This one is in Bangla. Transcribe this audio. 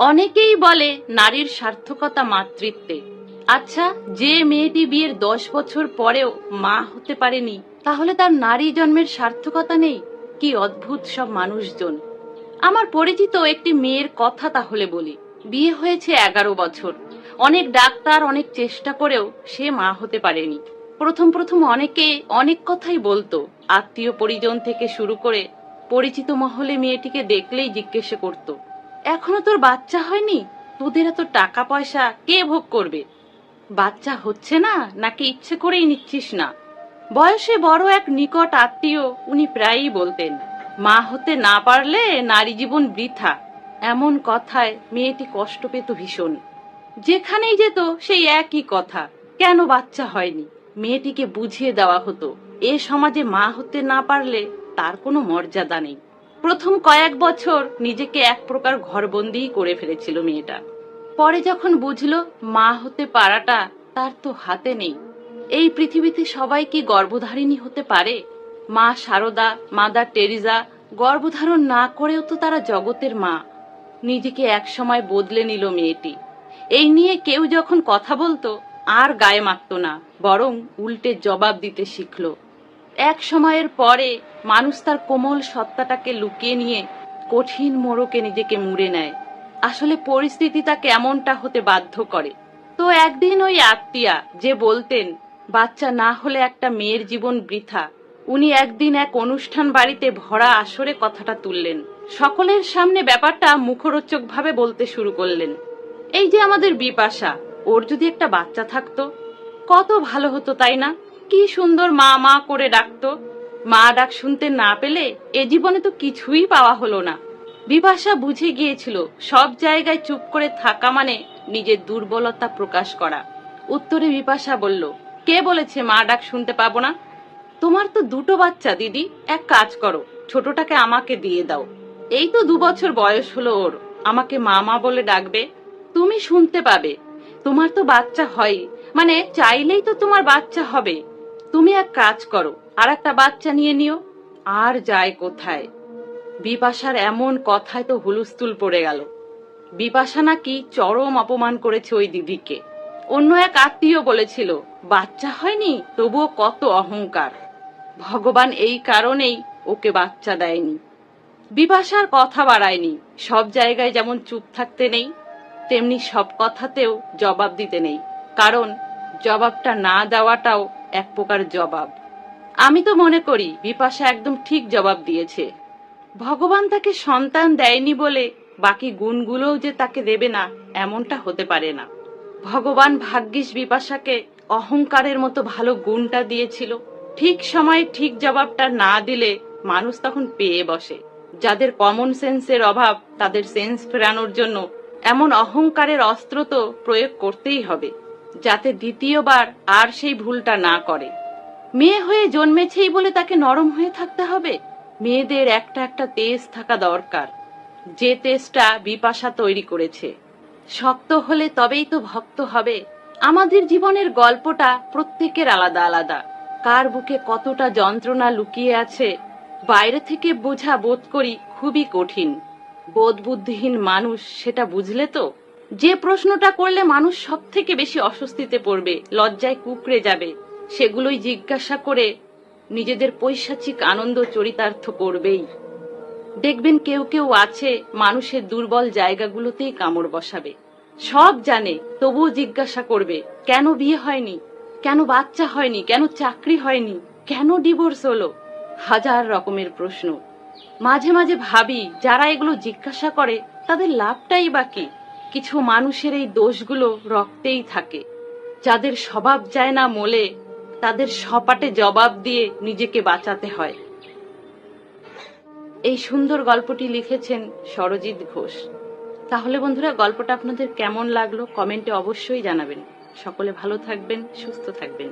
অনেকেই বলে নারীর সার্থকতা মাতৃত্বে। আচ্ছা, যে মেয়েটি বিয়ের 10 বছর পরেও মা হতে পারেনি, তাহলে তার নারী জন্মের সার্থকতা নেই? কি অদ্ভুত সব মানুষজন। আমার পরিচিত একটি মেয়ের কথা তাহলে বলি। বিয়ে হয়েছে 11 বছর। অনেক ডাক্তার অনেক চেষ্টা করেও সে মা হতে পারেনি। প্রথম প্রথম অনেকে অনেক কথাই বলতো। আত্মীয় পরিজন থেকে শুরু করে পরিচিত মহলে মেয়েটিকে দেখলেই জিজ্ঞেস করত, এখনো তোর বাচ্চা হয়নি? তোদের এত টাকা পয়সা কে ভোগ করবে? বাচ্চা হচ্ছে না নাকি ইচ্ছে করেই নিচ্ছিস না? বয়সে বড় এক নিকট আত্মীয় উনি প্রায়ই বলতেন, মা হতে না পারলে নারী জীবন বৃথা। এমন কথায় মেয়েটি কষ্ট পেত ভীষণ। যেখানেই যেত সেই একই কথা, কেন বাচ্চা হয়নি? মেয়েটিকে বুঝিয়ে দেওয়া হতো এ সমাজে মা হতে না পারলে তার কোনো মর্যাদা নেই। প্রথম কয়েক বছর নিজেকে এক প্রকার ঘরবন্দি করে ফেলেছিল মেয়েটা। পরে যখন বুঝলো মা হতে পারাটা তার তো হাতে নেই। এই পৃথিবীতে সবাই কি গর্ভধারিণী হতে পারে? মা শারদা, মাদার টেরিজা গর্ভধারণ না করেও তো তারা জগতের মা। নিজেকে একসময় বদলে নিল মেয়েটি। এই নিয়ে কেউ যখন কথা বলতো আর গায়ে মাখতো না, বরং উল্টে জবাব দিতে শিখলো। এক সময়ের পরে মানুষ তার কোমল সত্তাটাকে লুকিয়ে নিয়ে কঠিন মোড়কে নিজেকে মুড়ে নেয়। আসলে পরিস্থিতি তাকে এমনটা হতে বাধ্য করে। তো একদিন ওই আত্মীয়া যে বলতেন বাচ্চা না হলে একটা মেয়ের জীবন বৃথা, উনি একদিন এক অনুষ্ঠান বাড়িতে ভরা আসরে কথাটা তুললেন। সকলের সামনে ব্যাপারটা মুখরোচক ভাবে বলতে শুরু করলেন, এই যে আমাদের বিপাশা, ওর যদি একটা বাচ্চা থাকতো কত ভালো হতো, তাই না? কি সুন্দর মা মা করে ডাকতো। মা ডাক শুনতে না পেলে এ জীবনে তো কিছুই পাওয়া হলো না। বিপাশা বুঝে গিয়েছিল সব জায়গায় চুপ করে থাকা মানে নিজের দুর্বলতা প্রকাশ করা। উত্তরে বিপাশা বলল, কে বলেছে মা ডাক শুনতে পাবো না? তোমার তো দুটো বাচ্চা দিদি, এক কাজ করো, ছোটটাকে আমাকে দিয়ে দাও। এই তো 2 বছর বয়স হলো ওর, আমাকে মামা বলে ডাকবে, তুমি শুনতে পাবে। তোমার তো বাচ্চা হয়, মানে চাইলেই তো তোমার বাচ্চা হবে। তুমি এক কাজ করো, আর একটা বাচ্চা নিয়ে নিও। আর যায় কোথায়? বিপাশার এমন কথায় তো হুলস্থুল পড়ে গেল। বিপাশা নাকি চরম অপমান করেছে ওই দিদিকে। অন্য এক আত্মীয় বলেছিল, বাচ্চা হয়নি তবুও কত অহংকার, ভগবান এই কারণেই ওকে বাচ্চা দেয়নি। বিপাশার কথা বাড়ায়নি। সব জায়গায় যেমন চুপ থাকতে নেই, তেমনি সব কথাতেও জবাব দিতে নেই, কারণ জবাবটা না দেওয়াটাও এক প্রকার জবাব। আমি তো মনে করি বিপাশা একদম ঠিক জবাব দিয়েছে। ভগবান তাকে সন্তান দেয়নি বলে বাকি গুণগুলোও যে তাকে দেবে না, এমনটা হতে পারে না। ভগবান ভাগ্যিস বিপাশাকে অহংকারের মতো ভালো গুণটা দিয়েছিল। ঠিক সময়ে ঠিক জবাবটা না দিলে মানুষ তখন পেয়ে বসে। যাদের কমন সেন্সের অভাব, তাদের সেন্স ফেরানোর জন্য এমন অহংকারের অস্ত্র তো প্রয়োগ করতেই হবে, যাতে দ্বিতীয়বার আর সেই ভুলটা না করে। মেয়ে হয়ে জন্মেছেই বলে তাকে নরম হয়ে থাকতে হবে? মেয়েদের একটা একটা তেজ থাকা দরকার, যে তেজটা বিপাশা তৈরি করেছে। শক্ত হলে তবেই তো ভক্ত হবে। আমাদের জীবনের গল্পটা প্রত্যেকের আলাদা আলাদা। কার বুকে কতটা যন্ত্রণা লুকিয়ে আছে বাইরে থেকে বোঝা বোধ করি খুবই কঠিন। বোধ বুদ্ধিহীন মানুষ সেটা বুঝলে তো যে প্রশ্নটা করলে মানুষ সব থেকে বেশি অস্বস্তিতে পড়বে, লজ্জায় কুকড়ে যাবে, সেগুলোই জিজ্ঞাসা করে নিজেদের পৈশাচিক আনন্দ চরিতার্থ করবেই। দেখবেন কেউ কেউ আছে মানুষের দুর্বল জায়গাগুলোতেই কামড় বসাবে। সব জানে তবুও জিজ্ঞাসা করবে, কেন বিয়ে হয়নি, কেন বাচ্চা হয়নি, কেন চাকরি হয়নি, কেন ডিভোর্স হলো? হাজার রকমের প্রশ্ন। মাঝে মাঝে ভাবি যারা এগুলো জিজ্ঞাসা করে তাদের লাভটাই বাকি। কিছু মানুষের এই দোষগুলো রক্তেই থাকে। যাদের স্বভাব যায় না মোলে, তাদের সপাটে জবাব দিয়ে নিজেকে বাঁচাতে হয়। এই সুন্দর গল্পটি লিখেছেন সরজিৎ ঘোষ। তাহলে বন্ধুরা, গল্পটা আপনাদের কেমন লাগলো কমেন্টে অবশ্যই জানাবেন। সকলে ভালো থাকবেন, সুস্থ থাকবেন।